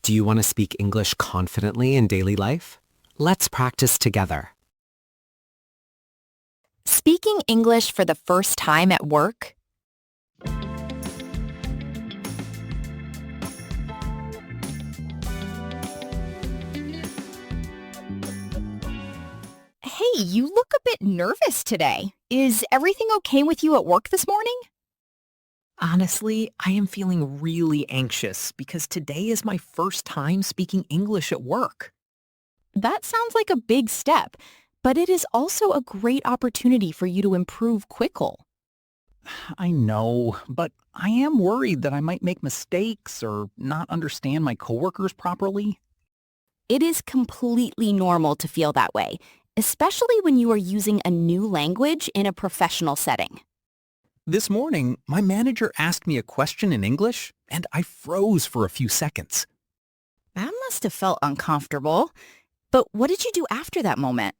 Do you want to speak English confidently in daily life? Let's practice together. Speaking English for the first time at work? Hey, you look a bit nervous today. Is everything okay with you at work this morning? Honestly, I am feeling really anxious because today is my first time speaking English at work. That sounds like a big step, but it is also a great opportunity for you to improve quickly. I know, but I am worried that I might make mistakes or not understand my coworkers properly. It is completely normal to feel that way, especially when you are using a new language in a professional setting. This morning, my manager asked me a question in English, and I froze for a few seconds. That must have felt uncomfortable. But what did you do after that moment?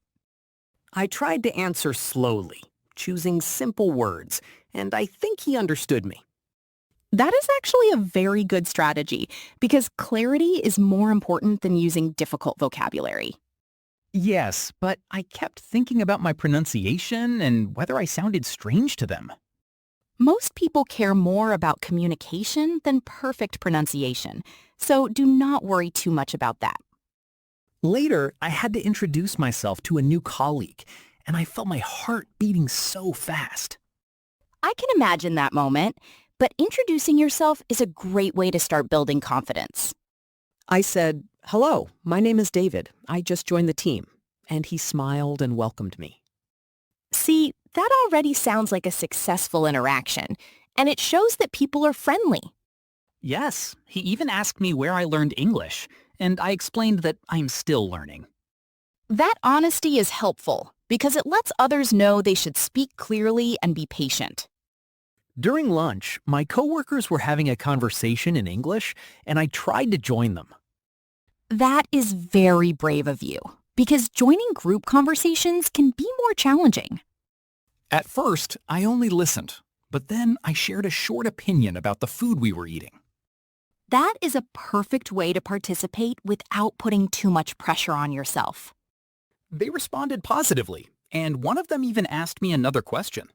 I tried to answer slowly, choosing simple words, and I think he understood me. That is actually a very good strategy because clarity is more important than using difficult vocabulary. Yes, but I kept thinking about my pronunciation and whether I sounded strange to them. Most people care more about communication than perfect pronunciation, so do not worry too much about that. Later, I had to introduce myself to a new colleague, and I felt my heart beating so fast. I can imagine that moment, but introducing yourself is a great way to start building confidence. I said, "Hello, my name is David. I just joined the team." And he smiled and welcomed me. See, that already sounds like a successful interaction, and it shows that people are friendly. Yes, he even asked me where I learned English, and I explained that I'm still learning. That honesty is helpful because it lets others know they should speak clearly and be patient. During lunch, my coworkers were having a conversation in English, and I tried to join them. That is very brave of you because joining group conversations can be more challenging. At first, I only listened, but then I shared a short opinion about the food we were eating. That is a perfect way to participate without putting too much pressure on yourself. They responded positively, and one of them even asked me another question.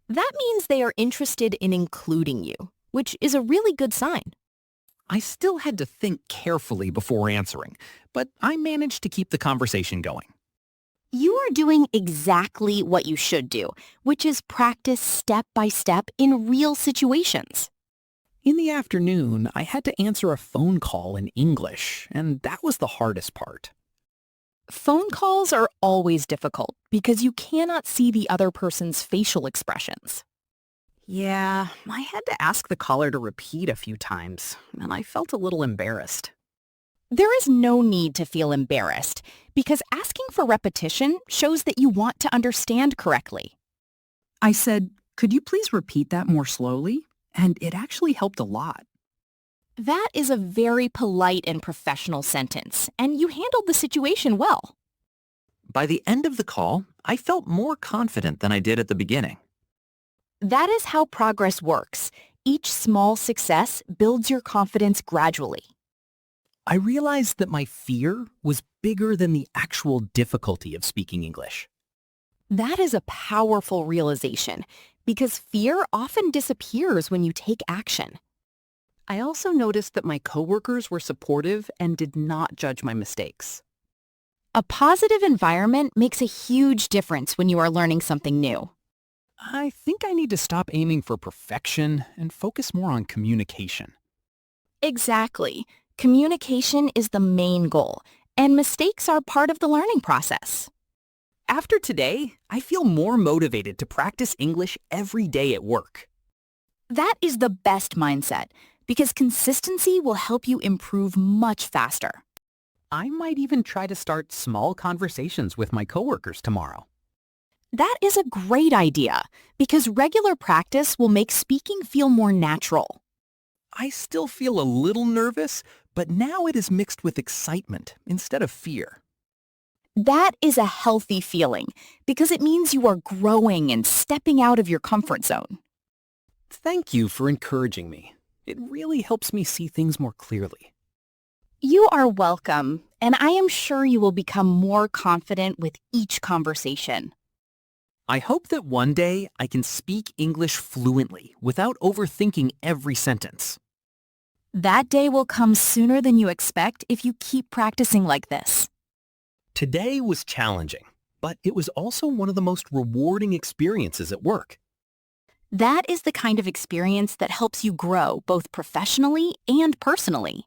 That means they are interested in including you, which is a really good sign. I still had to think carefully before answering, but I managed to keep the conversation going. You are doing exactly what you should do, which is practice step by step in real situations. In the afternoon, I had to answer a phone call in English, and that was the hardest part. Phone calls are always difficult because you cannot see the other person's facial expressions. Yeah, I had to ask the caller to repeat a few times, and I felt a little embarrassed. There is no need to feel embarrassed because asking for repetition shows that you want to understand correctly. I said, "Could you please repeat that more slowly?" And it actually helped a lot. That is a very polite and professional sentence, and you handled the situation well. By the end of the call, I felt more confident than I did at the beginning. That is how progress works. Each small success builds your confidence gradually. I realized that my fear was bigger than the actual difficulty of speaking English. That is a powerful realization because fear often disappears when you take action. I also noticed that my coworkers were supportive and did not judge my mistakes. A positive environment makes a huge difference when you are learning something new. I think I need to stop aiming for perfection and focus more on communication. Exactly. Communication is the main goal, and mistakes are part of the learning process. After today, I feel more motivated to practice English every day at work. That is the best mindset because consistency will help you improve much faster. I might even try to start small conversations with my coworkers tomorrow. That is a great idea because regular practice will make speaking feel more natural. I still feel a little nervous, but now it is mixed with excitement instead of fear. That is a healthy feeling because it means you are growing and stepping out of your comfort zone. Thank you for encouraging me. It really helps me see things more clearly. You are welcome, and I am sure you will become more confident with each conversation. I hope that one day I can speak English fluently without overthinking every sentence. That day will come sooner than you expect if you keep practicing like this. Today was challenging, but it was also one of the most rewarding experiences at work. That is the kind of experience that helps you grow both professionally and personally.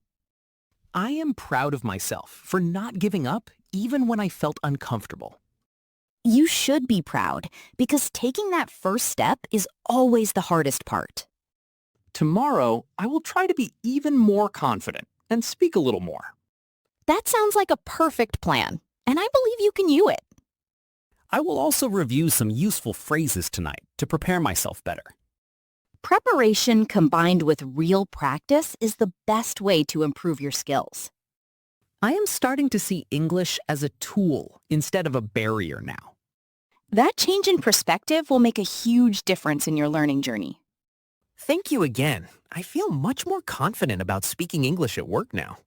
I am proud of myself for not giving up even when I felt uncomfortable. You should be proud because taking that first step is always the hardest part. Tomorrow, I will try to be even more confident and speak a little more. That sounds like a perfect plan, and I believe you can do it. I will also review some useful phrases tonight to prepare myself better. Preparation combined with real practice is the best way to improve your skills. I am starting to see English as a tool instead of a barrier now. That change in perspective will make a huge difference in your learning journey. Thank you again. I feel much more confident about speaking English at work now.